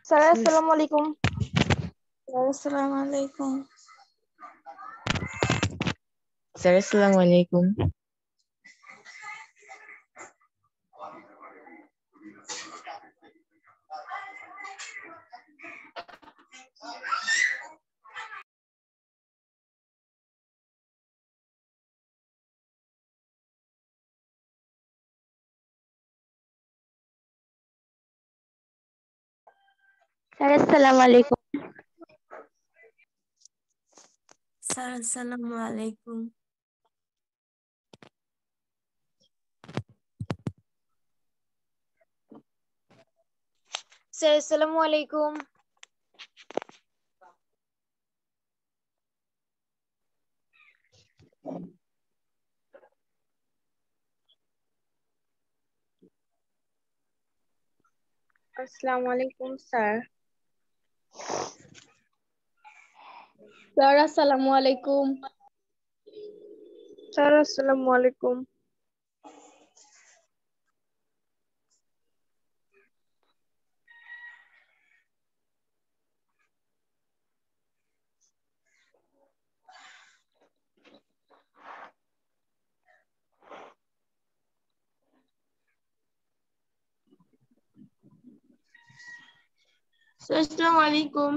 Sir আসসালামু আলাইকুম। আসসালামু আলাইকুম। স্যার আসসালামু আলাইকুম। স্যার আসসালামু আলাইকুম। স্যার আসসালামু আলাইকুম। স্যার আসসালামু আলাইকুম। আসসালামু আলাইকুম স্যার। স্যার আসসালামু আলাইকুম। স্যার আসসালামু আলাইকুম। স্যার আসসালামু আলাইকুম।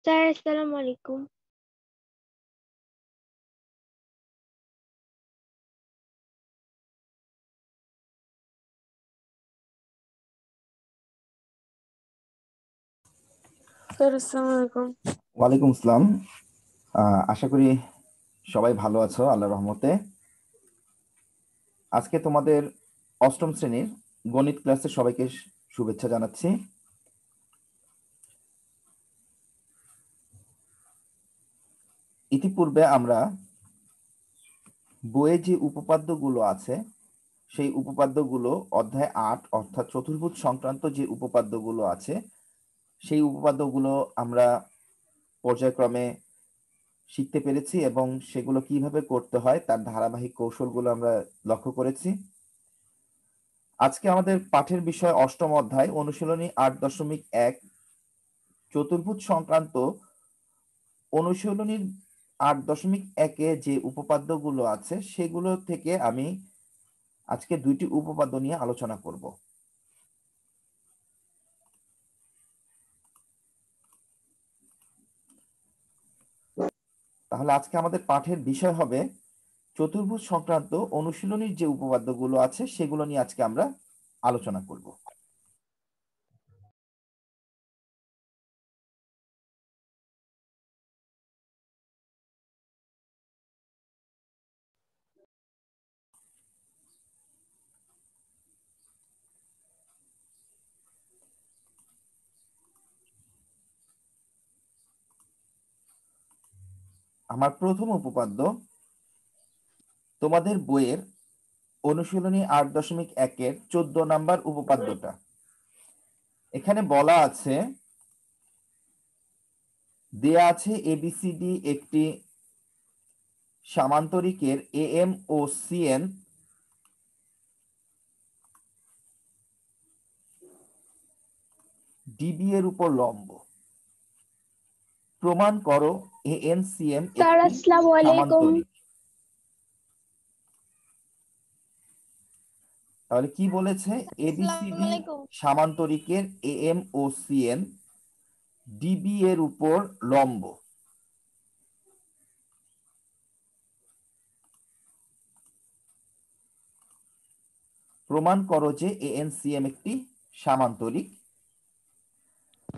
স্যার আসসালামু আলাইকুম। স্যার আসসালামু আলাইকুম। ওয়ালাইকুম আসসালাম। আশা করি সবাই ভালো আছো আল্লাহর রহমতে। আজকে তোমাদের অষ্টম শ্রেণীর গণিত ক্লাসে সবাইকে শুভেচ্ছা জানাচ্ছি। ইতিপূর্বে আমরা বইয়ে যে উপপাদ্যগুলো আছে সেই উপপাদ্যগুলো অধ্যায় ৮ অর্থাৎ চতুর্ভুজ সংক্রান্ত যে উপপাদ্যগুলো আছে সেই উপপাদ্যগুলো আমরা পর্যায়ক্রমে শিখতে পেরেছি এবং সেগুলো কিভাবে করতে হয় তার ধারাবাহিক কৌশলগুলো আমরা লক্ষ্য করেছি। আজকে আমাদের পাঠের বিষয় অষ্টম অধ্যায় অনুশীলনী ৮.১ চতুর্ভুজ সংক্রান্ত অনুশীলনীর ৮.১-এ যে উপপাদ্যগুলো আছে সেগুলো থেকে আমি আজকে দুইটি উপপাদ্য নিয়ে আলোচনা করব। তাহলে আজকে আমাদের পাঠের বিষয় হবে চতুর্ভুজ সংক্রান্ত অনুশীলনীর যে উপপাদ্যগুলো আছে সেগুলো নিয়ে আজকে আমরা আলোচনা করব। আমার প্রথম উপপাদ্য তোমাদের বইয়ের অনুশীলনী ৮.১-এর 14 নাম্বার উপপাদ্যটা। এখানে বলা আছে দেয়া আছে এবিসিডি একটি সামান্তরিকের এএম ও সিএন ডিবি এর উপর লম্ব। প্রমাণ করো এএন সিএম স্যার একটি আসসালামু আলাইকুম। সামান্তরিক। তাহলে কি বলেছে? এবিসিডি সামান্তরিকের এএম ও সিএন ডিবি এর উপর লম্ব। প্রমাণ করো যে এএনসিএম একটি সামান্তরিক।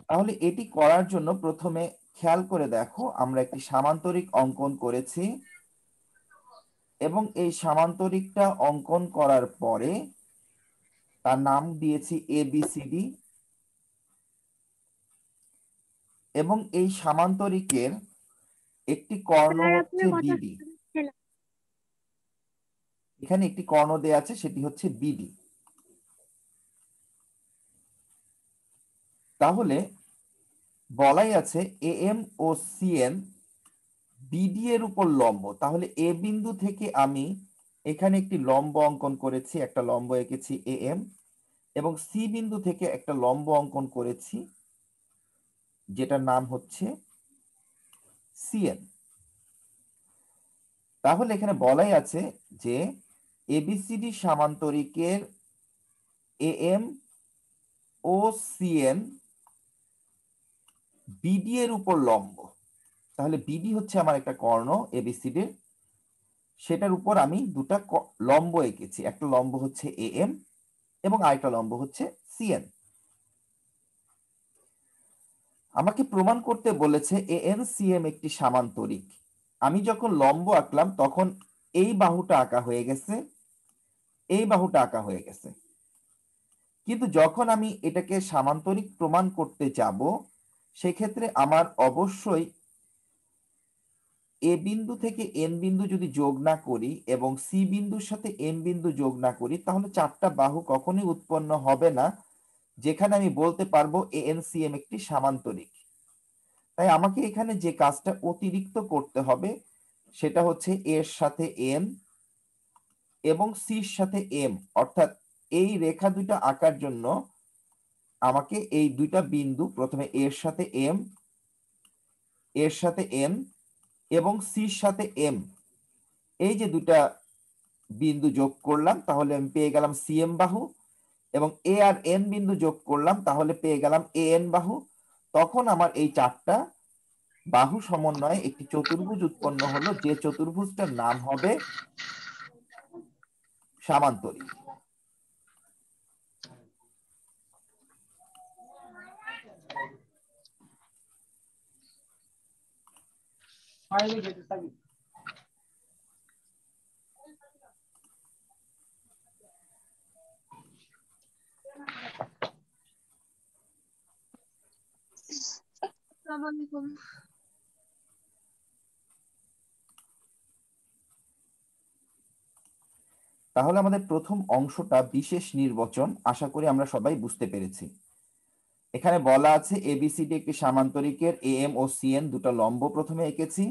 তাহলে এটি করার জন্য প্রথমে খেয়াল করে দেখো আমরা একটি সামান্তরিক অঙ্কন করেছি এবং এই সামান্তরিকটা অঙ্কন করার পরে তার নাম দিয়েছি ABCD, এবং এই সামান্তরিকের একটি কর্ণ স্যার হচ্ছে আপনার কথা BD। শোনা যাচ্ছে না। এখানে একটি কর্ণ দেয়া আছে, সেটি হচ্ছে BD। তাহলে বলাই আছে AM ও CN BD এর উপর লম্ব। তাহলে A বিন্দু থেকে আমি এখানে একটি লম্ব অঙ্কন করেছি, একটা লম্ব এঁকেছি AM, এবং C বিন্দু থেকে একটা লম্ব অঙ্কন করেছি যেটার নাম হচ্ছে CN। তাহলে এখানে বলাই আছে যে ABCD সামান্তরিকের AM O CN BD এর উপর লম্ব। তাহলে BD হচ্ছে আমার একটা কর্ণ ABCD, সেটার উপর আমি দুটা লম্ব এঁকেছি, একটা লম্ব হচ্ছে AM এবং আরেকটা লম্ব হচ্ছে CN। আমাকে প্রমাণ করতে বলেছে ANCM একটি সামান্তরিক। আমি যখন লম্ব আঁকলাম তখন এই বাহুটা আঁকা হয়ে গেছে, এই বাহুটা আঁকা হয়ে গেছে, কিন্তু যখন আমি এটাকে সামান্তরিক প্রমাণ করতে যাব সেক্ষেত্রে আমার অবশ্যই এ বিন্দু থেকে এন বিন্দু যদি যোগ না করি এবং সি বিন্দুর সাথে এম বিন্দু যোগ না করি তাহলে চারটা বাহু কখনোই উৎপন্ন হবে না, যেখানে আমি বলতে পারবো ANCM একটি সামান্তরিক। তাই আমাকে এখানে যে কাজটা অতিরিক্ত করতে হবে সেটা হচ্ছে এর সাথে এন এবং সির সাথে এম, অর্থাৎ এই রেখা দুইটা আঁকার জন্য আমাকে এই দুইটা বিন্দু প্রথমে এর সাথে এম, এর সাথে এম এবং সির সাথে এম, এই যে দুটা বিন্দু যোগ করলাম তাহলে আমি পেয়ে গেলাম সিএম বাহু, এবং এ আর এন বিন্দু যোগ করলাম তাহলে পেয়ে গেলাম AN বাহু। তখন আমার এই চারটা বাহু সমন্বয়ে একটি চতুর্ভুজ উৎপন্ন হলো, যে চতুর্ভুজটার নাম হবে সামান্তরিক। আসসালামু আলাইকুম। তাহলে আমাদের প্রথম অংশটা বিশেষ নির্বাচন, আশা করি আমরা সবাই বুঝতে পেরেছি। এখানে বলা আছে ABCD একটি সামান্তরিকের AM ও CN দুটো লম্ব প্রথমে এঁকেছি,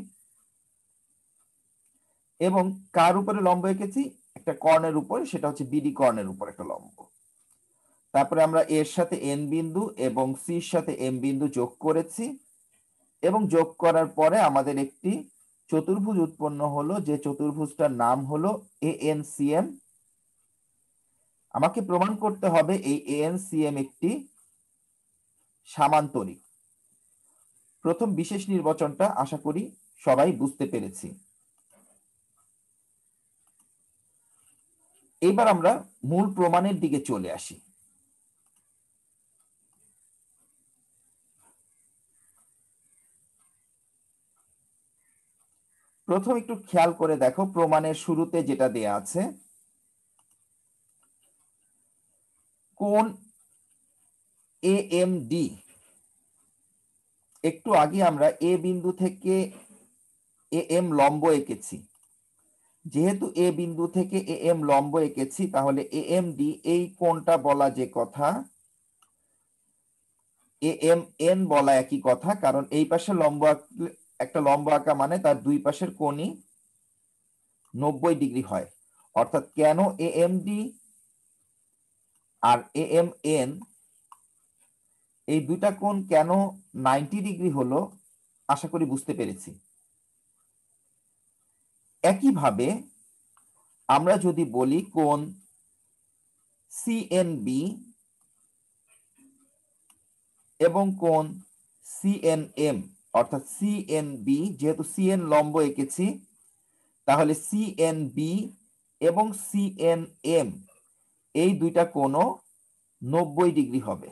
এবং কার উপরে লম্ব এঁকেছি? একটা কর্ণের উপর, সেটা হচ্ছে BD কর্ণের উপর একটা লম্ব। তারপরে আমরা এর সাথে N বিন্দু এবং সির সাথে M বিন্দু যোগ করেছি, এবং যোগ করার পরে আমাদের একটি চতুর্ভুজ উৎপন্ন হলো, যে চতুর্ভুজটার নাম হলো ANCM। আমাকে প্রমাণ করতে হবে এই ANCM একটি সামান্তরিক। প্রথম বিশেষ নির্বাচনটা আশা করি সবাই বুঝতে পেরেছি। এবার আমরা মূল প্রমাণের দিকে চলে আসি। প্রথম একটু খেয়াল করে দেখো, প্রমাণের শুরুতে যেটা দেয়া আছে, কোণ AMD। একটু আগে আমরা এ বিন্দু থেকে AM লম্ব এঁকেছি, যেহেতু এ বিন্দু থেকে AM লম্ব এঁকেছি তাহলে AMD এই কোণটা বলা যে কথা, AMN বলা একই কথা, কারণ এই পাশে লম্ব একটা লম্ব আঁকা মানে তার দুই পাশের কোণই 90 ডিগ্রি হয়। অর্থাৎ কেন AMD আর AMN এই দুইটা কোণ কেন 90 ডিগ্রি হলো আশা করি বুঝতে পেরেছি। একইভাবে আমরা যদি বলি কোণ CNB এবং কোণ CNM, অর্থাৎ CNB যেহেতু CN লম্ব এঁকেছি তাহলে CNB এবং CNM এই দুইটা কোণও 90 ডিগ্রি হবে।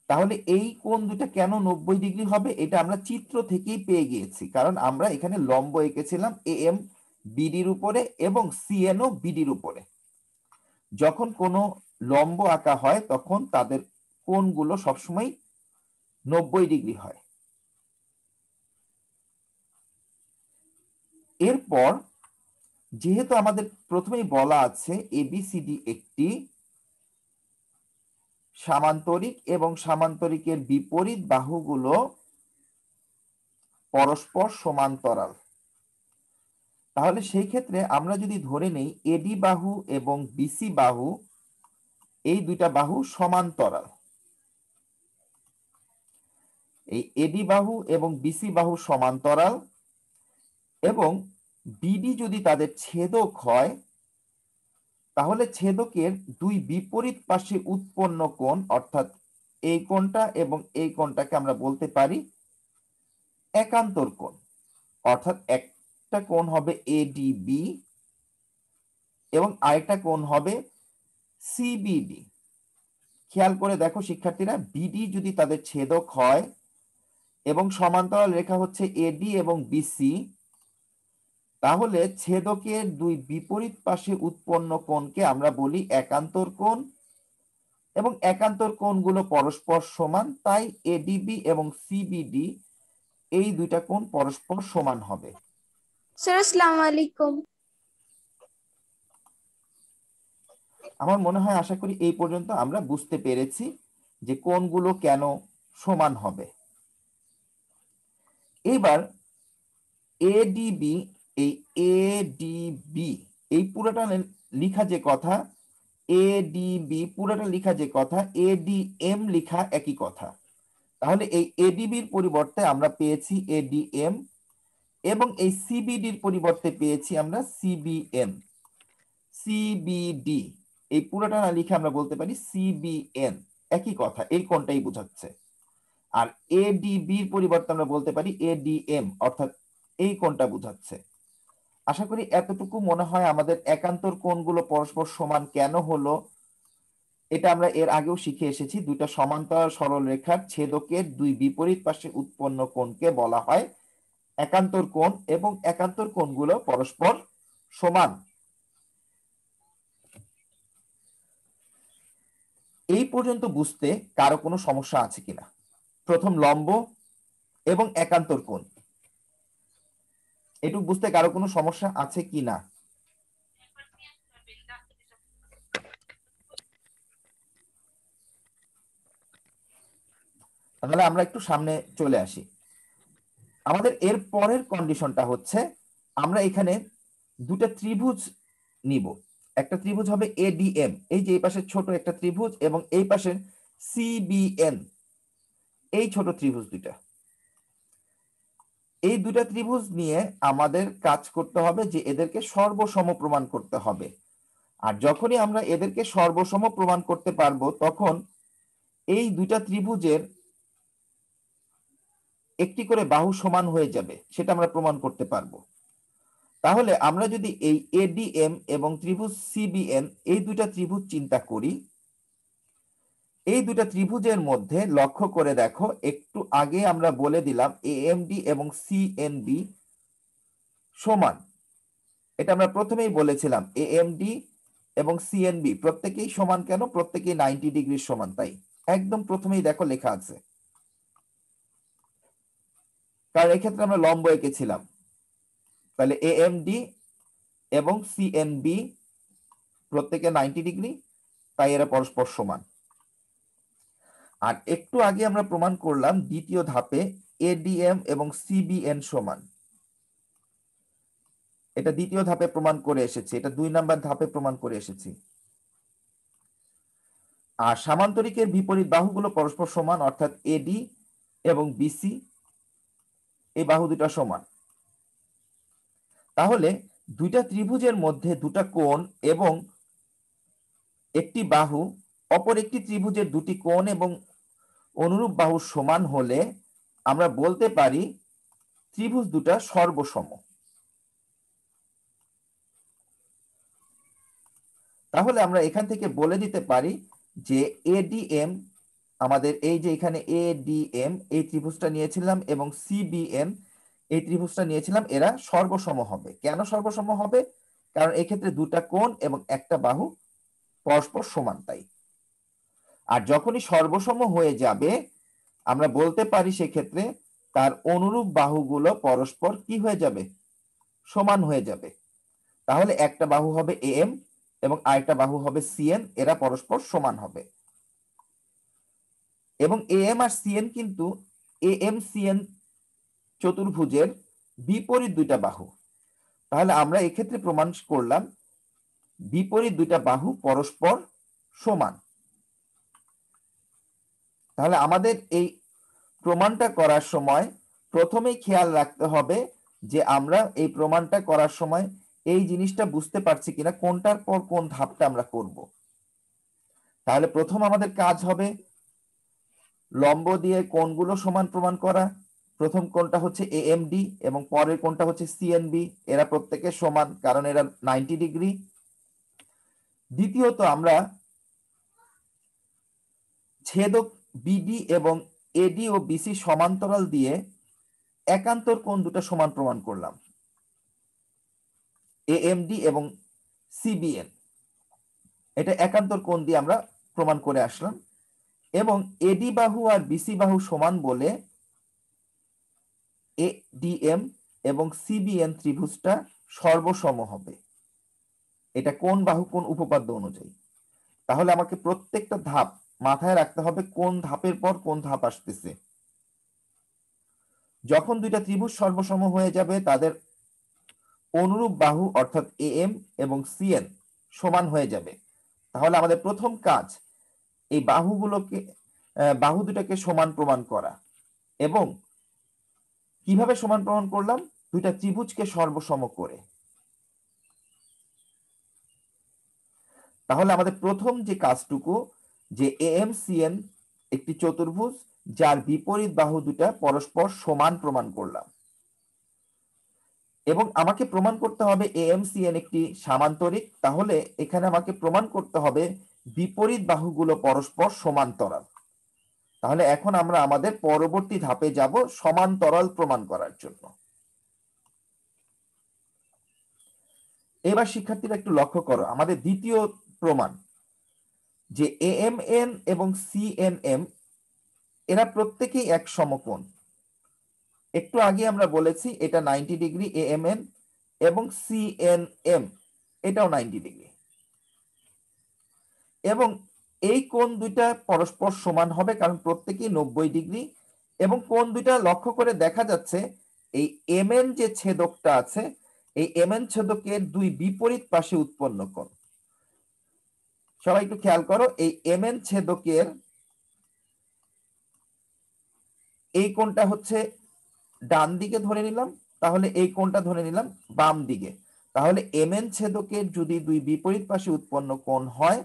তাহলে এই কোণ দুটো কেন 90 ডিগ্রি হবে এটা আমরা চিত্র থেকেই পেয়ে গিয়েছি, কারণ আমরা এখানে লম্ব এঁকেছিলাম AM বিডির উপরে এবং সিএনও বিডির উপরে। যখন কোনো লম্ব আঁকা হয় তখন তাদের কোণগুলো সবসময় 90 ডিগ্রি হয়। এরপর যেহেতু আমাদের প্রথমেই বলা আছে এবিসিডি একটি সামান্তরিক এবং সামান্তরিকের বিপরীত বাহুগুলো পরস্পর সমান্তরাল, তাহলে সেই ক্ষেত্রে আমরা যদি ধরে নেই এডি বাহু এবং বিসি বাহু এই দুইটা বাহু সমান্তরাল, এই এডি বাহু এবং বিসি বাহু সমান্তরাল এবং বিডি যদি তাদের ছেদক হয় তাহলে ছেদকের দুই বিপরীত পাশে উৎপন্ন কোণ অর্থাৎ এই কোণটা এবং এই কোণটাকে আমরা বলতে পারি একান্তর কোণ। অর্থাৎ একটা কোণ হবে এডিবি এবং আরেকটা কোণ হবে সিবিডি। খেয়াল করে দেখো শিক্ষার্থীরা, বিডি যদি তাদের ছেদক হয় এবং সমান্তরাল রেখা হচ্ছে এডি এবং বিসি, তাহলে ছেদকের দুই বিপরীত পাশে উৎপন্ন কোণকে আমরা বলি একান্তর কোণ এবং একান্তর কোণগুলো পরস্পর সমান, তাই এডিবি এবং সিবিডি এই দুইটা কোণ পরস্পর সমান হবে। স্যার আসসালামু আলাইকুম। আমার মনে হয় আশা করি এই পর্যন্ত আমরা বুঝতে পেরেছি যে কোণগুলো কেন সমান হবে। এবার এডিবি, এই এডিবি এই পুরোটা লিখা যে কথা, এডিবি পুরোটা লিখা যে কথা, এডিএম লিখা একই কথা। তাহলে এই এডিবির পরিবর্তে আমরা পেয়েছি এডিএম এবং এই সিবিডির পরিবর্তে পেয়েছি আমরা সিবিএন। সিবিডি এই পুরোটা না লিখে আমরা বলতে পারি সিবিএন, একই কথা, এই কোণটাই বোঝাচ্ছে। আর এডিবির পরিবর্তে আমরা বলতে পারি এডিএম, অর্থাৎ এই কোণটা বোঝাচ্ছে। আশা করি এতটুকু মনে হয় আমাদের একান্তর কোণগুলো পরস্পর সমান কেন হলো এটা আমরা এর আগেও শিখে এসেছি। দুইটা সমান্তরাল সরল রেখার ছেদকের দুই বিপরীত পাশে উৎপন্ন কোণকে বলা হয় একান্তর কোণ এবং একান্তর কোণগুলো পরস্পর সমান। এই পর্যন্ত বুঝতে কারো কোনো সমস্যা আছে কিনা? প্রথম লম্ব এবং একান্তর কোণ, এটুকু বুঝতে কারো কোনো সমস্যা আছে কিনা? তাহলে আমরা একটু সামনে চলে আসি। আমাদের এর পরের কন্ডিশনটা হচ্ছে আমরা এখানে দুটো ত্রিভুজ নিব। একটা ত্রিভুজ হবে এডিএম, এই যে এই পাশে ছোট একটা ত্রিভুজ, এবং এই পাশে সিবিএন, এই ছোট ত্রিভুজ দুইটা। এই দুটা ত্রিভুজ নিয়ে আমাদের কাজ করতে হবে যে এদেরকে সর্বসম প্রমাণ করতে হবে। আর যখনই আমরা এদেরকে সর্বসম প্রমাণ করতে পারবো তখন এই দুইটা ত্রিভুজের একটি করে বাহু সমান হয়ে যাবে, সেটা আমরা প্রমাণ করতে পারবো। তাহলে আমরা যদি এই এডিএম এবং ত্রিভুজ সিবিএন এই দুইটা ত্রিভুজ চিন্তা করি, এই দুটা ত্রিভুজের মধ্যে লক্ষ্য করে দেখো, একটু আগে আমরা বলে দিলাম এএমডি এবং সিএনবি সমান। এটা আমরা প্রথমেই বলেছিলাম এএমডি এবং সিএনবি প্রত্যেকেই সমান। কেন? প্রত্যেকেই 90 ডিগ্রি সমান, তাই একদম প্রথমেই দেখো লেখা আছে, কারণ এক্ষেত্রে আমরা লম্ব এঁকেছিলাম। তাহলে এএমডি এবং সিএনবি প্রত্যেকে 90 ডিগ্রি, তাই এরা পরস্পর সমান। আর একটু আগে আমরা প্রমাণ করলাম দ্বিতীয় ধাপে এডিএম এবং সিবিএন সমান। এটা দ্বিতীয় ধাপে প্রমাণ করে এসেছি, এটা 2 নাম্বার ধাপে প্রমাণ করে এসেছি। আর সামান্তরিকের বিপরীত বাহুগুলো পরস্পর সমান, অর্থাৎ এডি এবং বিসি এই বাহু দুটো সমান। তাহলে দুইটা ত্রিভুজের মধ্যে দুটা কোণ এবং একটি বাহু অপর একটি ত্রিভুজের দুটি কোণ এবং অনুরূপ বাহু সমান হলে আমরা বলতে পারি ত্রিভুজ দুটা সর্বসম। তাহলে আমরা এখান থেকে বলে দিতে পারি যে এডিএম, আমাদের এই যে এখানে এডিএম এই ত্রিভুজটা নিয়েছিলাম, এবং সিবিএন এই ত্রিভুজটা নিয়েছিলাম, এরা সর্বসম হবে। কেন সর্বসম হবে? কারণ এক্ষেত্রে দুটা কোণ এবং একটা বাহু পরস্পর সমান, তাই। আর যখনই সর্বসম হয়ে যাবে আমরা বলতে পারি সেক্ষেত্রে তার অনুরূপ বাহুগুলো পরস্পর কি হয়ে যাবে? সমান হয়ে যাবে। তাহলে একটা বাহু হবে AM এবং আরেকটা বাহু হবে CN, এরা পরস্পর সমান হবে। এবং AM আর CN কিন্তু AMCN চতুর্ভুজের বিপরীত দুইটা বাহু। তাহলে আমরা এক্ষেত্রে প্রমাণ করলাম বিপরীত দুইটা বাহু পরস্পর সমান। তাহলে আমাদের এই প্রমাণটা করার সময় প্রথমেই খেয়াল রাখতে হবে যে আমরা এই প্রমাণটা করার সময় এই জিনিসটা বুঝতে পারছি কিনা, কোনটার পর কোন ধাপটা আমরা করব। তাহলে প্রথম আমাদের কাজ হবে লম্ব দিয়ে কোণগুলো সমান প্রমাণ করা। প্রথম কোণটা হচ্ছে AMD এবং পরের কোণটা হচ্ছে CNB, এরা প্রত্যেকে সমান কারণ এরা 90 ডিগ্রি। দ্বিতীয়ত আমরা ছেদক BD এবং AD ও BC সমান্তরাল দিয়ে একান্তর কোণ দুটো সমান প্রমাণ করলাম, AMD এবং CBN। এটা একান্তর কোণ দিয়ে আমরা প্রমাণ করে আসলাম। এবং AD বাহু আর BC বাহু সমান বলে ADM এবং CBN ত্রিভুজটা সর্বসম হবে। এটা কোন বাহু কোন উপপাদ্য অনুযায়ী। তাহলে আমাকে প্রত্যেকটা ধাপ মাথায় রাখতে হবে কোন ধাপের পর কোন ধাপ আসতেছে। যখন দুইটা ত্রিভুজ সর্বসম হয়ে যাবে তাদের অনুরূপ বাহু অর্থাৎ AM এবং CN সমান হয়ে যাবে। তাহলে আমাদের প্রথম কাজ এই বাহু দুটাকে সমান প্রমাণ করা। এবং কিভাবে সমান প্রমাণ করলাম? দুইটা ত্রিভুজকে সর্বসম করে। তাহলে আমাদের প্রথম যে কাজটুকু, যে AMCN একটি চতুর্ভুজ যার বিপরীত বাহু দুটা পরস্পর সমান প্রমাণ করলাম। এবং আমাকে প্রমাণ করতে হবে AMCN একটি সামান্তরিক। তাহলে এখানে আমাকে প্রমাণ করতে হবে বিপরীত বাহুগুলো পরস্পর সমান্তরাল। তাহলে এখন আমরা আমাদের পরবর্তী ধাপে যাব সমান্তরাল প্রমাণ করার জন্য। এবার শিক্ষার্থীরা একটু লক্ষ্য করো, আমাদের দ্বিতীয় প্রমাণ যে AMN এবং CNM এরা প্রত্যেকেই এক সমকোণ। একটু আগে আমরা বলেছি এটা 90 ডিগ্রি AMN এবং CNM এটাও 90 ডিগ্রি। এবং এই কোণ দুইটা পরস্পর সমান হবে কারণ প্রত্যেকেই 90 ডিগ্রি। এবং কোণ দুইটা লক্ষ্য করে দেখা যাচ্ছে এই MN যে ছেদকটা আছে এই MN ছেদকের দুই বিপরীত পাশে উৎপন্ন কোণ। সবাই একটু খেয়াল করো, এই MN ছেদকের এই কোণটা হচ্ছে ডান দিকে ধরে নিলাম, তাহলে এই কোণটা ধরে নিলাম বাম দিকে। তাহলে MN ছেদকের যদি দুই বিপরীত পাশে উৎপন্ন কোণ হয়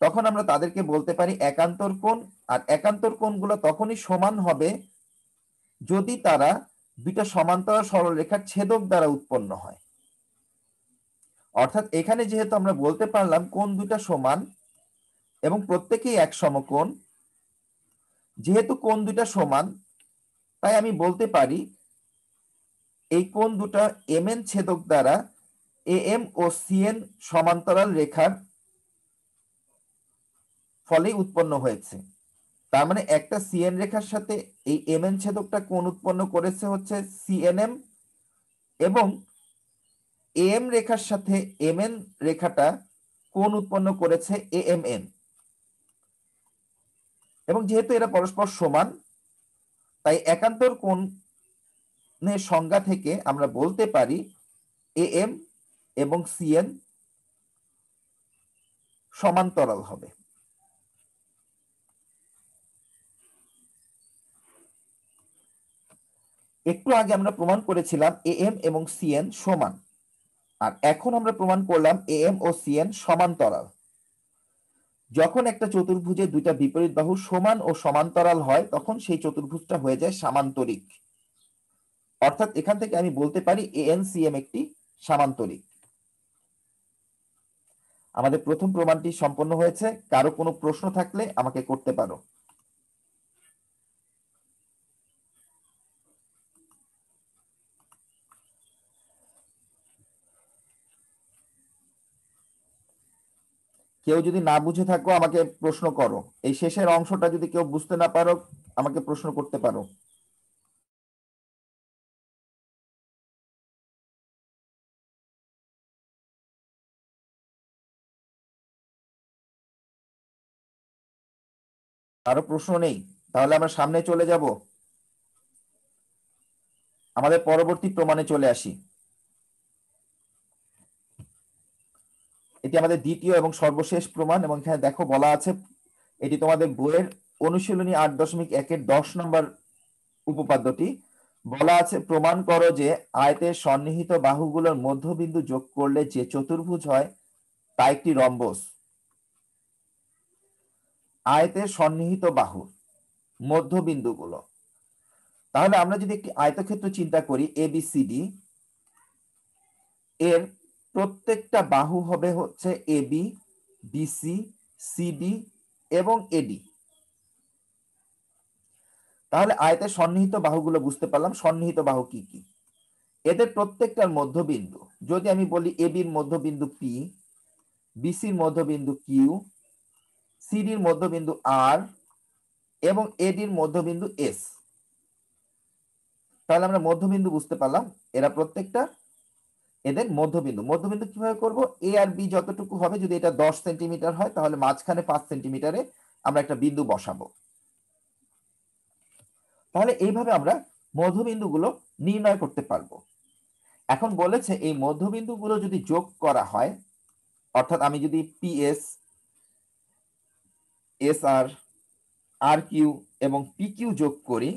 তখন আমরা তাদেরকে বলতে পারি একান্তর কোণ। আর একান্তর কোণগুলো তখনই সমান হবে যদি তারা দুইটা সমান্তরাল সরলরেখার ছেদক দ্বারা উৎপন্ন হয়। অর্থাৎ এখানে যেহেতু আমরা বলতে পারলাম কোণ দুটা সমান এবং প্রত্যেকেই এক সমকোণ, যেহেতু কোণ দুটা সমান তাই আমি বলতে পারি এই কোণ দুটা MN ছেদক দ্বারা AM ও CN সমান্তরাল রেখার ফলে উৎপন্ন হয়েছে। তার মানে একটা CN রেখার সাথে এই MN ছেদকটা কোণ উৎপন্ন করেছে হচ্ছে CNM এবং AM রেখার সাথে MN রেখাটা কোণ উৎপন্ন করেছে AMN। এবং যেহেতু এরা পরস্পর সমান তাই একান্তর কোণের সংজ্ঞা থেকে আমরা বলতে পারি AM এবং CN সমান্তরাল হবে। একটু আগে আমরা প্রমাণ করেছিলাম AM এবং CN সমান, আর এখন আমরা প্রমাণ করলাম AM ও CN সমান্তরাল। যখন একটা চতুর্ভুজে দুইটা বিপরীত বাহু সমান ও সমান্তরাল হয় তখন সেই চতুর্ভুজটা হয়ে যায় সামান্তরিক। অর্থাৎ এখান থেকে আমি বলতে পারি ANCM একটি সামান্তরিক। আমাদের প্রথম প্রমাণটি সম্পন্ন হয়েছে। কারো কোনো প্রশ্ন থাকলে আমাকে করতে পারো। কেউ যদি না বুঝে থাকো আমাকে প্রশ্ন করো, এই শেষের অংশটা যদি কেউ বুঝতে না পারো আমাকে প্রশ্ন করতে পারো। আরো প্রশ্ন নেই? তাহলে আমরা সামনে চলে যাব, আমাদের পরবর্তী প্রমাণে চলে আসি। এটি আমাদের দ্বিতীয় এবং সর্বশেষ প্রমাণ, এবং এখানে দেখো বলা আছে, এটি তোমাদের বইয়ের অনুশীলনী 8.1-এর 10 নম্বর উপপাদ্যটি। বলা আছে, প্রমাণ করো যে আয়তের সন্নিহিত বাহুগুলোর মধ্যবিন্দু যোগ করলে যে চতুর্ভুজ হয় তা একটি রম্বস। আয়তের সন্নিহিত বাহুর মধ্যবিন্দুগুলো, তাহলে আমরা যদি একটি আয়তক্ষেত্র চিন্তা করি ABCD, এর প্রত্যেকটা বাহু হবে হচ্ছে AB, BC, CD এবং AD। তাহলে আয়তের সন্নিহিত বাহুগুলো বুঝতে পারলাম। সন্নিহিত বাহু কি কি? এদের প্রত্যেকটার মধ্যবিন্দু, যদি আমি বলি ABর মধ্যবিন্দু P, BCর মধ্যবিন্দু Q, CDর মধ্যবিন্দু R এবং ADর মধ্যবিন্দু S, তাহলে আমরা মধ্যবিন্দু বুঝতে পারলাম। এরা প্রত্যেকটা এদের মধ্যবিন্দু। মধ্যবিন্দু কিভাবে করব? A আর B যতটুকু হবে, যদি এটা 10 সেন্টিমিটার হয় তাহলে মাঝখানে 5 সেন্টিমিটারে আমরা একটা বিন্দু বসাবো। তাহলে এইভাবে আমরা মধ্যবিন্দুগুলো নির্ণয় করতে পারবো। এখন বলেছে এই মধ্যবিন্দুগুলো যদি যোগ করা হয়, অর্থাৎ আমি যদি PS, SR, RQ এবং PQ যোগ করি,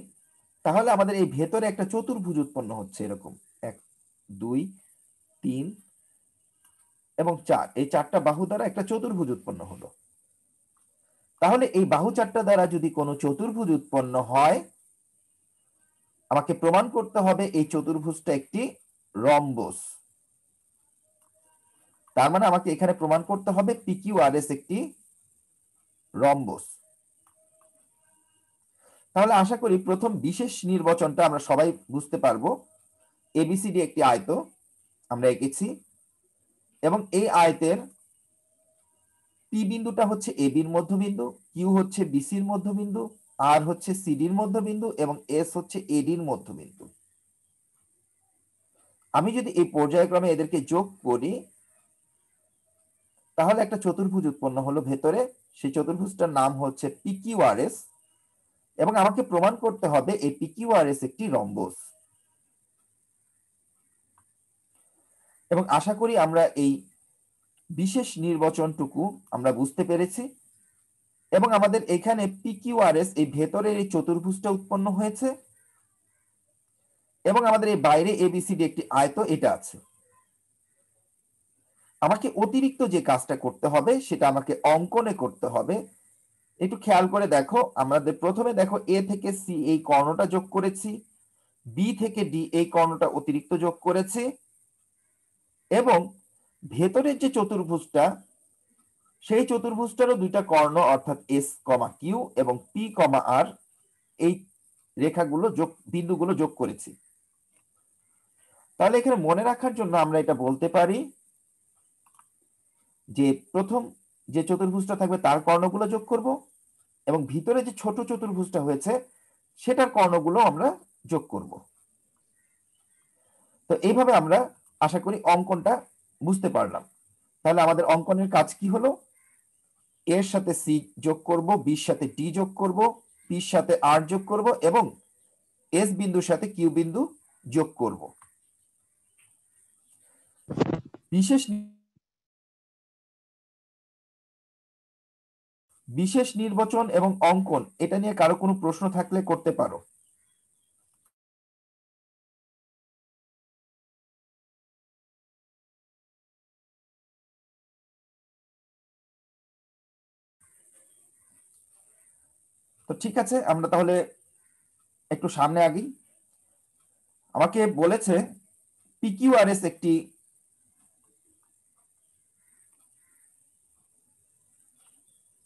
তাহলে আমাদের এই ভেতরে একটা চতুর্ভুজ উৎপন্ন হচ্ছে, এরকম 1, 2, 3 এবং 4, এই 4টা বাহু দ্বারা একটা চতুর্ভুজ উৎপন্ন হলো। তাহলে এই বাহু 4টা দ্বারা যদি কোনো চতুর্ভুজ উৎপন্ন হয়, আমাকে প্রমাণ করতে হবে এই চতুর্ভুজটা একটি রম্বস। তার মানে আমাকে এখানে প্রমাণ করতে হবে PQRS একটি রম্বস। তাহলে আশা করি প্রথম বিশেষ নির্বাচনটা আমরা সবাই বুঝতে পারবো। ABCD একটি আয়ত আমরা এঁকেছি, এবং এই আয়তের P বিন্দুটা হচ্ছে ABর মধ্যবিন্দু, Q হচ্ছে BCর মধ্যবিন্দু, R হচ্ছে CDর মধ্যবিন্দু এবং S হচ্ছে ADর মধ্যবিন্দু। আমি যদি এই পর্যায়ক্রমে এদেরকে যোগ করি, তাহলে একটা চতুর্ভুজ উৎপন্ন হলো ভেতরে। সেই চতুর্ভুজটার নাম হচ্ছে PQRS, এবং আমাকে প্রমাণ করতে হবে এই PQRS একটি রম্বস। এবং আশা করি আমরা এই বিশেষ নির্বাচনটুকু আমরা বুঝতে পেরেছি, এবং আমাদের এখানে PQRS এই ভেতরের এই চতুর্ভুজটা উৎপন্ন হয়েছে, এবং আমাদের এই বাইরে ABCD একটি আয়ত এটা আছে। আমাকে অতিরিক্ত যে কাজটা করতে হবে সেটা আমাকে অঙ্কনে করতে হবে। একটু খেয়াল করে দেখো, আমাদের প্রথমে দেখো A থেকে C এই কর্ণটা যোগ করেছি, B থেকে D এই কর্ণটা অতিরিক্ত যোগ করেছি, এবং ভেতরের যে চতুর্ভুজটা সেই চতুর্ভুজটারও দুইটা কর্ণ অর্থাৎ S, Q এবং P, R এই রেখাগুলো যোগ, বিন্দুগুলো যোগ করেছি। তাহলে এখানে মনে রাখার জন্য আমরা এটা বলতে পারি যে প্রথম যে চতুর্ভুজটা থাকবে তার কর্ণগুলো যোগ করব, এবং ভিতরে যে ছোট চতুর্ভুজটা হয়েছে সেটার কর্ণগুলো আমরা যোগ করব। তো এইভাবে আমরা আশা করি অঙ্কনটা বুঝতে পারলাম। তাহলে আমাদের অঙ্কনের কাজ কি হলো? এর সাথে সি যোগ করব, বির সাথে ডি যোগ করব, পির সাথে আর যোগ করব এবং এস বিন্দুর সাথে কিউ বিন্দু যোগ করব। বিশেষ নির্বাচন এবং অঙ্কন, এটা নিয়ে কারো কোনো প্রশ্ন থাকলে করতে পারো। তো ঠিক আছে, আমরা তাহলে একটু সামনে আগেই। আমাকে বলেছে PQRS একটি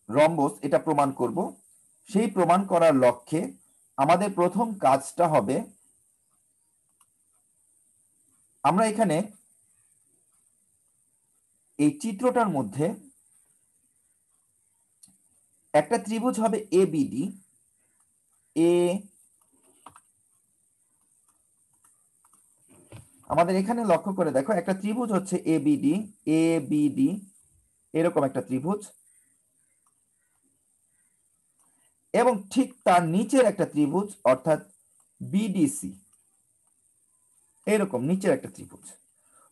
রম্বস, এটা প্রমাণ করব। সেই প্রমাণ করার লক্ষ্যে আমাদের প্রথম কাজটা হবে, আমরা এখানে এই চিত্রটার মধ্যে একটা ত্রিভুজ হবে এবিডি, আমাদের এখানে লক্ষ্য করে দেখো, একটা ত্রিভুজ হচ্ছে এবিডি এরকম একটা ত্রিভুজ, এবং ঠিক তার নিচের একটা ত্রিভুজ অর্থাৎ বিডিসি, এরকম নিচের একটা ত্রিভুজ।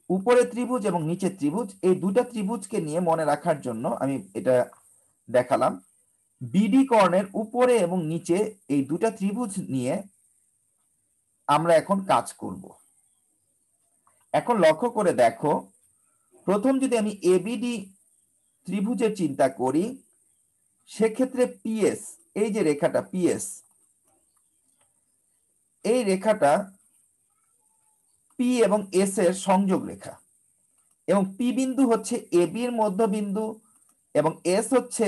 উপরে ত্রিভুজ এবং নিচের ত্রিভুজ, এই দুটা ত্রিভুজকে নিয়ে মনে রাখার জন্য আমি এটা দেখালাম। বিডি কর্ণের উপরে এবং নিচে এই দুটা ত্রিভুজ নিয়ে আমরা এখন কাজ করব। এখন লক্ষ্য করে দেখো, প্রথম যদি আমি এবিডি ত্রিভুজের চিন্তা করি, সেক্ষেত্রে পিএস, এই যে রেখাটা পিএস, এই রেখাটা পি এবং এস এর সংযোগ রেখা, এবং পি বিন্দু হচ্ছে এবি এর মধ্যবিন্দু এবং এস হচ্ছে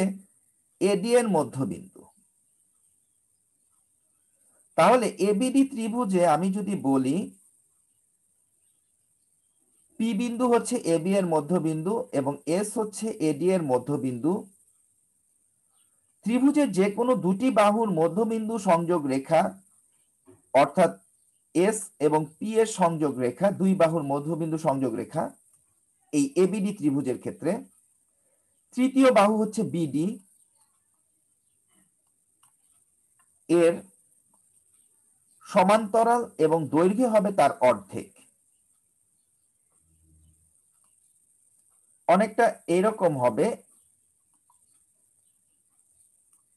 এডি এর মধ্যবিন্দু। তাহলে এবিডি ত্রিভুজে আমি যদি বলি পি বিন্দু হচ্ছে এবি এর মধ্যবিন্দু এবং এস হচ্ছে এডি এর মধ্যবিন্দু, ত্রিভুজের যে কোনো দুটি বাহুর মধ্যবিন্দু সংযোগ রেখা অর্থাৎ এস এবং পি এর সংযোগ রেখা, দুই বাহুর মধ্যবিন্দু সংযোগ রেখা এই এবিডি ত্রিভুজের ক্ষেত্রে, তৃতীয় বাহু হচ্ছে বিডি, এর সমান্তরাল এবং দৈর্ঘ্য হবে তার অর্ধেক। অনেকটা এরকম হবে,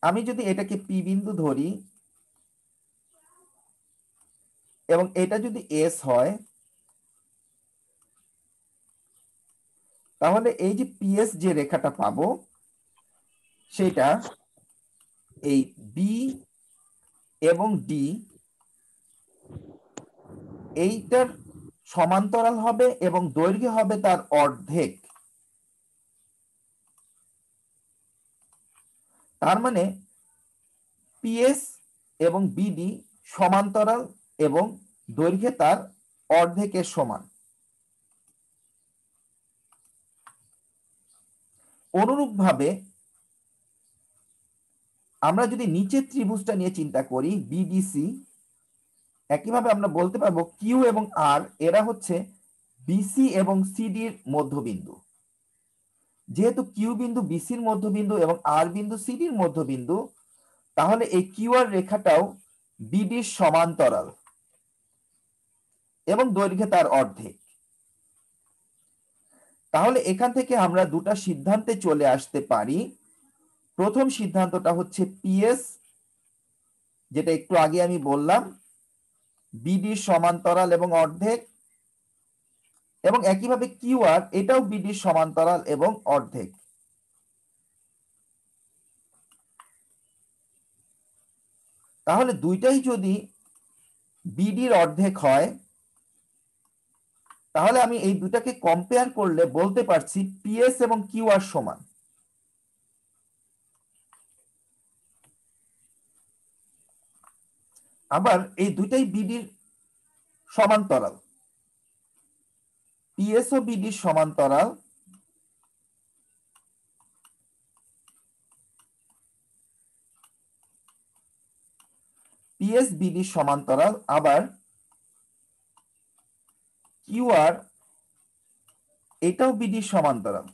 আমি যদি এটাকে পি বিন্দু ধরি এবং এটা যদি এস হয়, তাহলে এই যে পিএস যে রেখাটা পাবো সেটা এই বি এবং ডি এইটার সমান্তরাল হবে এবং দৈর্ঘ্য হবে তার অর্ধেক। তার মানে পিএস এবং বিডি সমান্তরাল এবং দৈর্ঘ্যে তার অর্ধেকের সমান। অনুরূপভাবে আমরা যদি নিচের ত্রিভুজটা নিয়ে চিন্তা করি বিডিসি, একইভাবে আমরা বলতে পারবো কিউ এবং আর এরা হচ্ছে বিসি এবং সিডির মধ্যবিন্দু। যেহেতু কিউ বিন্দু বিসির মধ্যবিন্দু এবং আর বিন্দু সিডির মধ্যবিন্দু, তাহলে এই কিউ আর রেখাটাও বিডির সমান্তরাল এবং দৈর্ঘ্যে তার অর্ধেক। তাহলে এখান থেকে আমরা দুটা সিদ্ধান্তে চলে আসতে পারি। প্রথম সিদ্ধান্তটা হচ্ছে পিএস, যেটা একটু আগে আমি বললাম, বিডির সমান্তরাল এবং অর্ধেক, এবং একইভাবে কিউআর এটাও বিডির সমান্তরাল এবং অর্ধেক। তাহলে দুইটাই যদি বিডির অর্ধেক হয়, তাহলে আমি এই দুটাকে কম্পেয়ার করলে বলতে পারছি পিএস এবং কিউআর সমান। আবার এই দুটাই বিডির সমান্তরাল, পিএস ও বিডির সমান্তরাল, পিএস বিডির সমান্তরাল, আবার কিউআর এটাও বিডির সমান্তরাল।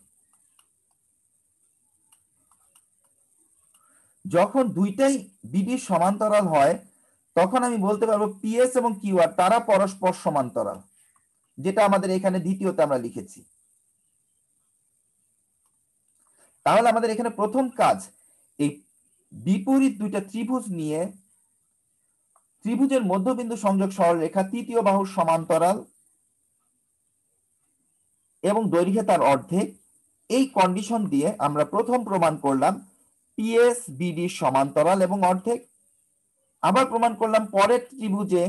যখন দুইটাই বিডির সমান্তরাল হয়, তখন আমি বলতে পারবো পিএস এবং কিউআর তারা পরস্পর সমান্তরাল, যেটা আমাদের এখানে দ্বিতীয়তে আমরা লিখেছি। তাহলে আমাদের এখানে প্রথম কাজ, এই বিপরীত দুইটা ত্রিভুজ নিয়ে ত্রিভুজের মধ্যবিন্দু সংযোগ সরলরেখা তৃতীয় বাহুর সমান্তরাল এবং দৈর্ঘ্যে তার অর্ধেক, এই কন্ডিশন দিয়ে আমরা প্রথম প্রমাণ করলাম পিএস বিডি সমান্তরাল এবং অর্ধেক। আবার প্রমাণ করলাম পরের ত্রিভুজে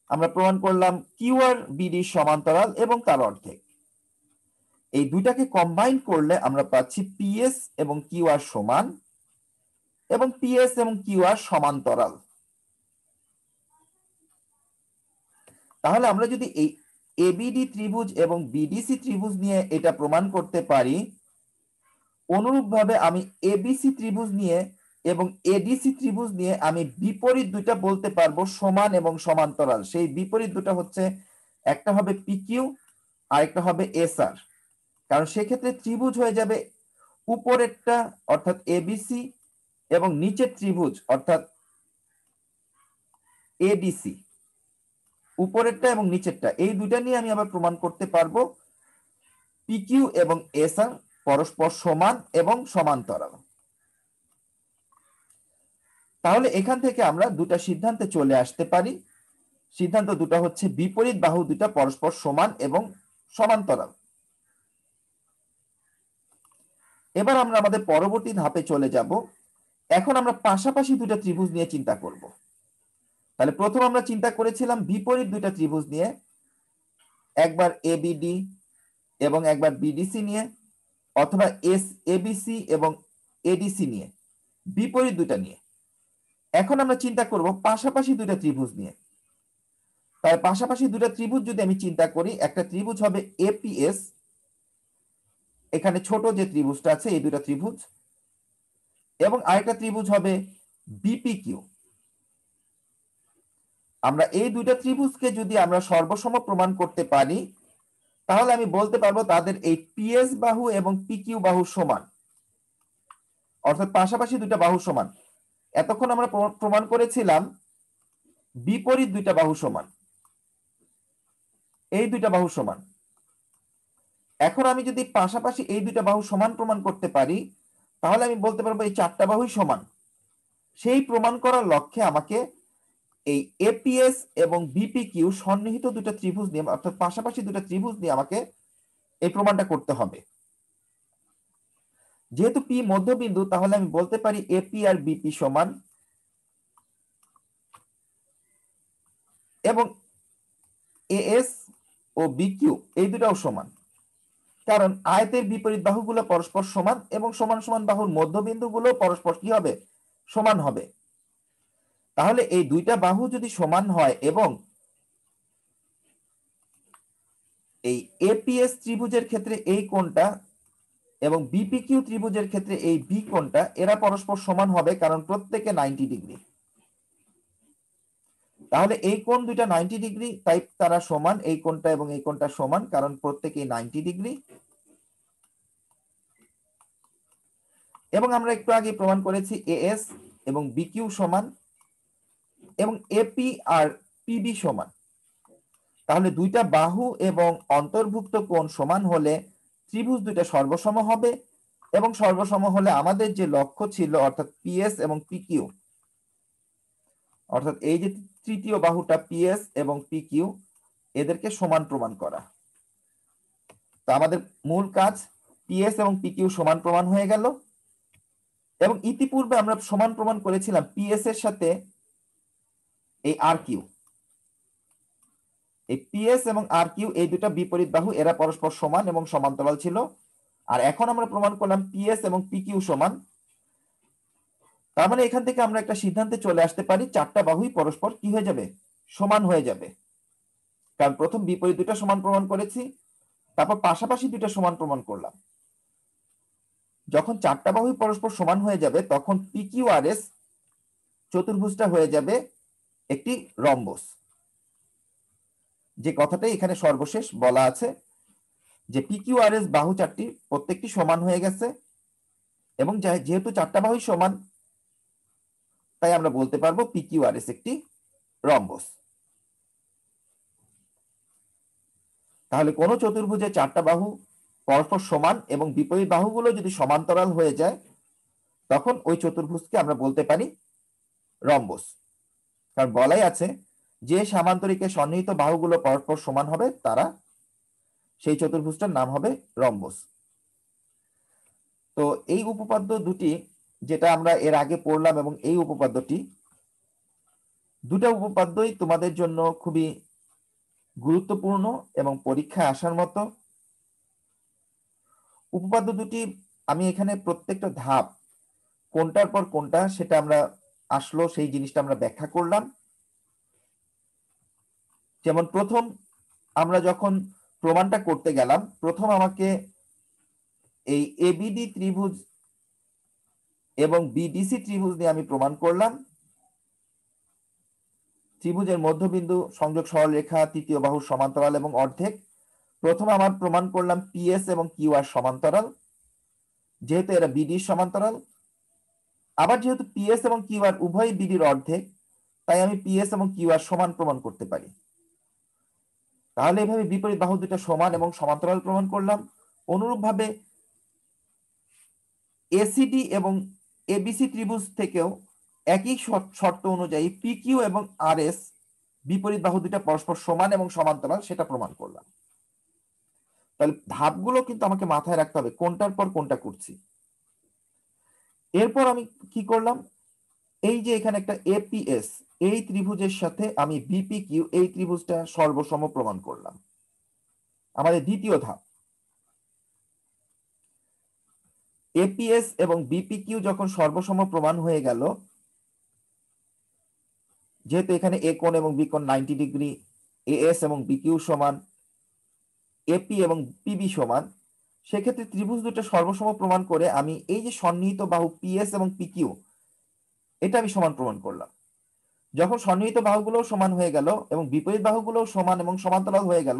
আমরা প্রমাণ করলাম কিউআর বিডি সমান্তরাল এবং তার অর্ধেক। এই দুইটাকে কম্বাইন করলে আমরা পাচ্ছি পিএস এবং কিউআর সমান এবং পিএস এবং কিউআর সমান্তরাল। তাহলে আমরা যদি এই এবিডি ত্রিভুজ এবং বিডিসি ত্রিভুজ নিয়ে এটা প্রমাণ করতে পারি, অনুরূপভাবে আমি এবিসি ত্রিভুজ নিয়ে এবং এডিসি ত্রিভুজ নিয়ে আমি বিপরীত দুইটা বলতে পারবো সমান এবং সমান্তরাল। সেই বিপরীত দুটো হচ্ছে, একটা হবে পিকিউ আর একটা হবে এসআর। কারণ সেক্ষেত্রে ত্রিভুজ হয়ে যাবে উপরেরটা অর্থাৎ এবিসি এবং নিচের ত্রিভুজ অর্থাৎ এডিসি। উপরেরটা এবং নিচেরটা এই দুইটা নিয়ে আমি আবার প্রমাণ করতে পারবো পিকিউ এবং এসআর পরস্পর সমান এবং সমান্তরাল। তাহলে এখান থেকে আমরা দুটা সিদ্ধান্তে চলে আসতে পারি। সিদ্ধান্ত দুটো হচ্ছে বিপরীত বাহু দুটা পরস্পর সমান এবং সমান্তরাল। এবার আমরা আমাদের পরবর্তী ধাপে চলে যাব। এখন আমরা পাশাপাশি দুটা ত্রিভুজ নিয়ে চিন্তা করব। তাহলে প্রথম আমরা চিন্তা করেছিলাম বিপরীত দুইটা ত্রিভুজ নিয়ে, একবার এবিডি এবং একবার বিডিসি নিয়ে, অথবা এস এবিসি এবং এডিসি নিয়ে, বিপরীত দুইটা নিয়ে। এখন আমরা চিন্তা করব পাশাপাশি দুইটা ত্রিভুজ নিয়ে। তাই পাশাপাশি দুইটা ত্রিভুজ যদি আমি চিন্তা করি, একটা ত্রিভুজ হবে এপিএস, এখানে ছোট যে ত্রিভুজটা আছে এই দুটা ত্রিভুজ, এবং আরেকটা ত্রিভুজ হবে বিপিকিউ। আমরা এই দুইটা ত্রিভুজকে যদি আমরা সর্বসম প্রমাণ করতে পারি, তাহলে আমি বলতে পারবো তাদের এই পিএস বাহু এবং পিকিউ বাহু সমান, অর্থাৎ পাশাপাশি দুইটা বাহু সমান। এতক্ষণ আমরা প্রমাণ করেছিলাম বিপরীত দুইটা বাহু সমান, এই দুইটা বাহু সমান। এখন আমি যদি পাশাপাশি এই দুইটা বাহু সমান প্রমাণ করতে পারি, তাহলে আমি বলতে পারবো এই চারটা বাহুই সমান। সেই প্রমাণ করার লক্ষ্যে আমাকে এই এপিএস এবং বিপিকিউ সন্নিহিত দুটো ত্রিভুজ নিয়ে, অর্থাৎ পাশাপাশি দুটো ত্রিভুজ নিয়ে আমাকে এই প্রমাণটা করতে হবে। যেহেতু পি মধ্যবিন্দু, তাহলে আমি বলতে পারি এপি আর বিপি সমান, এবং এএস ও বিকিউ এই দুটাও সমান, কারণ আয়তের বিপরীত বাহুগুলো পরস্পর সমান এবং সমান সমান বাহুর মধ্যবিন্দুগুলো পরস্পর কি হবে, সমান হবে। তাহলে এই দুইটা বাহু যদি সমান হয় এবং এই এপিএস ত্রিভুজের ক্ষেত্রে এই কোণটা এবং বিপিকিউ ত্রিভুজের ক্ষেত্রে এই বি কোণটা, এরা পরস্পর সমান হবে কারণ প্রত্যেকে 90 ডিগ্রি। তাহলে এই কোণ দুইটা 90 ডিগ্রি, তাই তারা সমান। এই কোণটা এবং এই কোণটা সমান কারণ প্রত্যেকে 90 ডিগ্রি। এবং আমরা একটু আগে প্রমাণ করেছি এএস এবং বিকিউ সমান এবং এপি আর পিবি সমান। তাহলে দুইটা বাহু এবং অন্তর্ভুক্ত কোণ সমান হলে ত্রিভুজ দুইটা সর্বসম হবে, এবং সর্বসম হলে আমাদের যে লক্ষ্য ছিল অর্থাৎ পিএস এবং পিকিউ, অর্থাৎ এই যে তৃতীয় বাহুটা পিএস এবং পিকিউ, এদেরকে সমান প্রমাণ করা। তো আমাদের মূল কাজ পিএস এবং পিকিউ সমান প্রমাণ হয়ে গেল। এবং ইতিপূর্বে আমরা সমান প্রমাণ করেছিলাম পিএস এর সাথে এই আর কিউ। এই পিএস এবং আর কিউ এই দুটা বিপরীত বাহু, এরা পরস্পর সমান এবং সমান্তরাল ছিল। আর এখন আমরা প্রমাণ করলাম পিএস এবং পিকিউ সমান। তার মানে এখান থেকে আমরা একটা সিদ্ধান্তে চলে আসতে পারি চারটা বাহুই পরস্পর কি হয়ে যাবে, সমান হয়ে যাবে। কারণ প্রথম বিপরীত দুটা সমান প্রমাণ করেছি, তারপর পাশাপাশি দুটা সমান প্রমাণ করলাম। যখন চারটা বাহুই পরস্পর সমান হয়ে যাবে, তখন পিকিউআরএস চতুর্ভুজটা হয়ে যাবে একটি রম্বস। যে কথাটাই এখানে সর্বশেষ বলা আছে যে পিকিউআরএস বাহু চারটি প্রত্যেকটি সমান হয়ে গেছে, এবং যেহেতু চারটা বাহুই সমান, তাই আমরা বলতে পারবো পিকিউআরএস একটি রম্বস। তাহলে কোন চতুর্ভুজে চারটা বাহু পরস্পর সমান এবং বিপরীত বাহুগুলো যদি সমান্তরাল হয়ে যায়, তখন ওই চতুর্ভুজকে আমরা বলতে পারি রম্বস। কারণ বলাই আছে যে সামান্তরিকের সন্নিহিত বাহুগুলো পরস্পর সমান হবে, তারা সেই চতুর্ভুজটার নাম হবে রম্বস। তো এই উপপাদ্য দুটি যেটা আমরা এর আগে পড়লাম, এবং এই উপপাদ্যটি, দুটা উপপাদ্যই তোমাদের জন্য খুবই গুরুত্বপূর্ণ এবং পরীক্ষায় আসার মতো। উপপাদ্য দুটি আমি এখানে প্রত্যেকটা ধাপ কোনটার পর কোনটা সেটা আমরা আসলো সেই জিনিসটা আমরা ব্যাখ্যা করলাম। যেমন প্রথম আমরা যখন প্রমাণটা করতে গেলাম, প্রথম আমাকে এই এবিডি ত্রিভুজ এবং বিডিসি ত্রিভুজ নিয়ে আমি প্রমাণ করলাম ত্রিভুজের মধ্যবিন্দু সংযোগ সরলরেখা তৃতীয় বাহুর সমান্তরাল এবং অর্ধেক। প্রথমে আমার প্রমাণ করলাম পিএস এবং কিউআর সমান্তরাল, যেহেতু এরা বিডির সমান্তরাল। আবার যেহেতু পিএস এবং কিউআর উভয়ই বিডির অর্ধেক, তাই আমি পিএস এবং কিউআর সমান প্রমাণ করতে পারি। তাহলে এভাবে বিপরীত বাহু দুটো সমান এবং সমান্তরাল প্রমাণ করলাম। অনুরূপভাবে এসিডি এবং এবিসি ত্রিভুজ থেকেও একই শর্ত অনুযায়ী পিকিউ এবং আরএস বিপরীত বাহু দুটো পরস্পর সমান এবং সমান্তরাল, সেটা প্রমাণ করলাম। তাহলে ধাপগুলো কিন্তু আমাকে মাথায় রাখতে হবে কোনটার পর কোনটা করছি। এরপর আমি কি করলাম, এই যে এখানে একটা এপিএস, এই ত্রিভুজের সাথে আমি বিপিকিউ এই ত্রিভুজটা সর্বসম প্রমাণ করলাম। আমাদের দ্বিতীয় ধাপ, এপিএস এবং বিপিকিউ যখন সর্বসম প্রমাণ হয়ে গেল, যেহেতু এখানে এ কোণ এবং বি কোণ 90 ডিগ্রি, এএস এবং বিকিউ সমান, এপি এবং পিবি সমান, সেক্ষেত্রে ত্রিভুজ দুটো সর্বসম প্রমাণ করে আমি এই যে সন্নিহিত বাহু পিএস এবং পিকিউ, এটা আমি সমান প্রমাণ করলাম। যখন সন্নিহিত বাহুগুলো সমান হয়ে গেল এবং বিপরীত বাহুগুলো সমান এবং সমান্তরাল হয়ে গেল,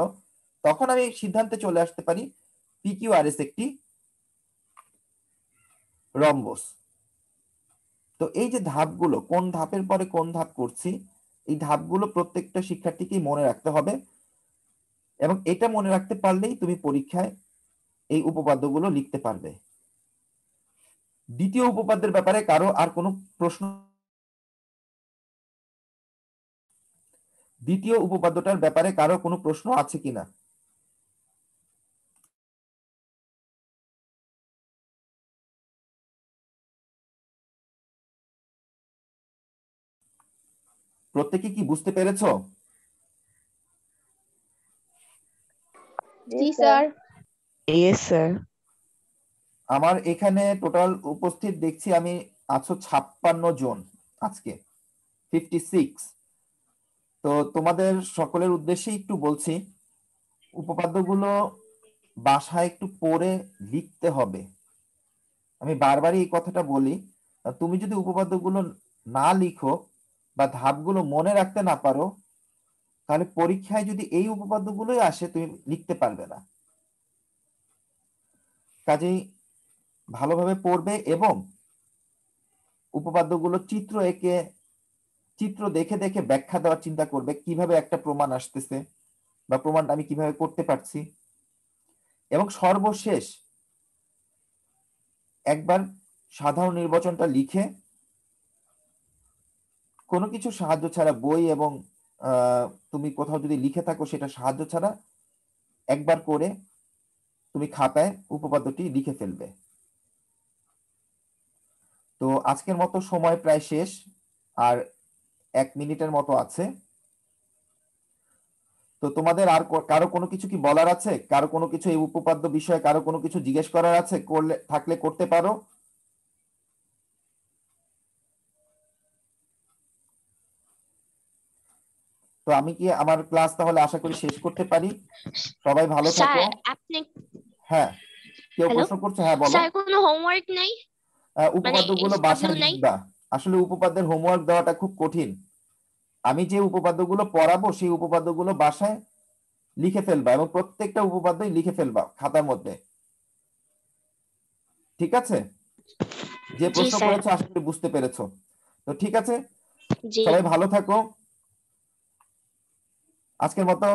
তখন আমি সিদ্ধান্তে চলে আসতে পারি পিকিউ আরএস একটি রম্বস। তো এই যে ধাপগুলো, কোন ধাপের পরে কোন ধাপ করছি, এই ধাপগুলো প্রত্যেকটা শিক্ষার্থীকেই মনে রাখতে হবে, এবং এটা মনে রাখতে পারলেই তুমি পরীক্ষায় এই উপপাদ্যগুলো লিখতে পারবে। দ্বিতীয় উপপাদ্যের ব্যাপারে কারো আর কোনো প্রশ্ন? দ্বিতীয় উপপাদ্যটার ব্যাপারে কারো কোনো প্রশ্ন আছে কিনা? প্রত্যেকে কি বুঝতে পেরেছো? জি স্যার। Yes sir. আমার এখানে টোটাল উপস্থিত দেখছি আমি আছো 56 জন আজকে, 56। তো তোমাদের সকলের উদ্দেশ্যে একটু বলছি, উপপাদ্যগুলো বাসায় একটু পড়ে লিখতে হবে। আমি বারবারই এই কথাটা বলি, তুমি যদি উপপাদ্যগুলো না লিখো বা ধাপগুলো মনে রাখতে না পারো, তাহলে পরীক্ষায় যদি এই উপপাদ্যগুলোই আসে তুমি লিখতে পারবে না। কাজেই ভালোভাবে পড়বে এবং উপপাদ্যগুলো চিত্র এঁকে, চিত্র দেখে দেখে ব্যাখ্যা দেওয়ার চিন্তা করবে, কিভাবে একটা প্রমাণ আসতেছে বা প্রমাণটা আমি কিভাবে করতে পারছি। এবং সর্বশেষ একবার সাধারণ নির্বাচনটা লিখে, কোনো কিছু সাহায্য ছাড়া, বই এবং তুমি কোথাও যদি লিখে থাকো সেটা সাহায্য ছাড়া একবার করে তুমি খাতায় উপপাদ্যটি লিখে ফেলবে। তো আজকের মতো সময় প্রায় শেষ, আর 1 মিনিটের মতো আছে। তো তোমাদের আর কারো কোনো কিছু কি বলার আছে? কারো কোনো কিছু এই উপপাদ্য বিষয়ে কারো কোনো কিছু জিজ্ঞেস করার আছে? থাকলে করতে পারো। তো আমি কি আমার ক্লাস তাহলে আশা করি শেষ করতে পারি? সবাই ভালো থাকো। স্যার আপনি হ্যাঁ, কেউ হ্যালো প্রশ্ন করছে? হ্যাঁ বলো। স্যার কোনো হোমওয়ার্ক নেই? উপপাদ্যগুলো বাসায় লিখবা। আসলে উপপাদ্যের হোমওয়ার্ক দেওয়াটা খুব কঠিন। আমি যে উপপাদ্যগুলো পড়াবো সেই উপপাদ্যগুলো বাসায় লিখে ফেলবা এবং প্রত্যেকটা উপপাদ্যই লিখে ফেলবা খাতার মধ্যে, ঠিক আছে? যে জি প্রশ্ন স্যার। করেছো আশা করি বুঝতে পেরেছো। তো ঠিক আছে, জি সবাই ভালো থাকো। আজকের মতো